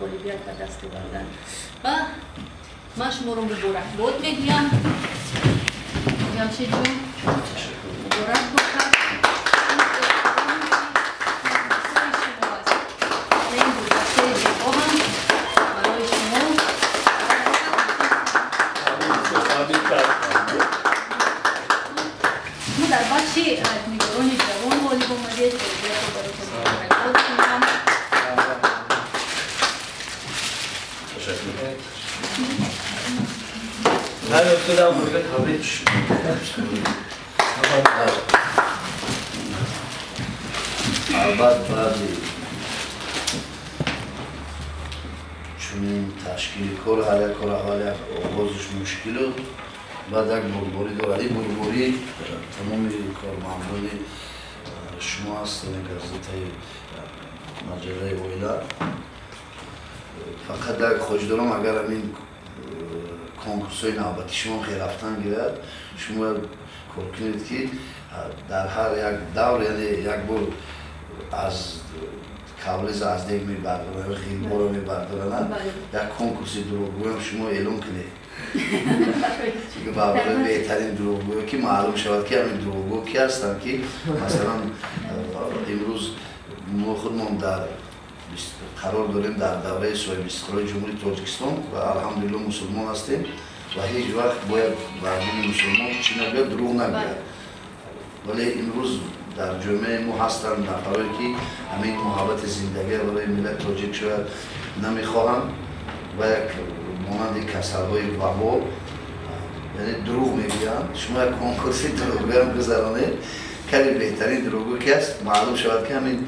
غالبیت به دست آوردن و من شما رو مبارک باد میگویم. جمشید جون مبارک باشد. این گذشته زیبا هم برای شما ما در بخش نگاران جوان غالب آمدید که باید رو براتون مبارک باد کنم. هر خودم بگه تبریک شد. البته بعدی چون تشکیل کار هر کار حالی آغازش مشکل بود. بعد یک بربری دارد. بربری تمام کارمندان شما هستند گازده مجله ویلا. فقط یک خوش دارم اگر همین کنکورس‌های نوبتی شما خیلی رفتن گیرد شما کار کنید که در هر یک دور یعنی یک بار از کابلیز از دیگ میبردارن و خیلی بار میبردارن یک کنکورسی دروغگویی هم شما اعلام کنید که برای بهترین دروغگویی که معلوم شود که همین دروغگو کی هستن که مثلا امروز ما خودمون در قرار داریم در دوره صاحب استقلال جمهوری تاجیکستان و الحمدلله مسلمان هستیم و هیچ وقت باید مردم مسلمان چی نگوید دروغ نگوید ولی امروز در جامعه ما هستند نفرایی که همین محبت زندگی برای ملت تاجیک شاید نمیخواهند و یک مانند کسل‌های وبا یعنی دروغ میگویند شما یک کنکورسی دروغگویی هم گذرانید کلی بهترین دروغگو که است معلوم شود که همین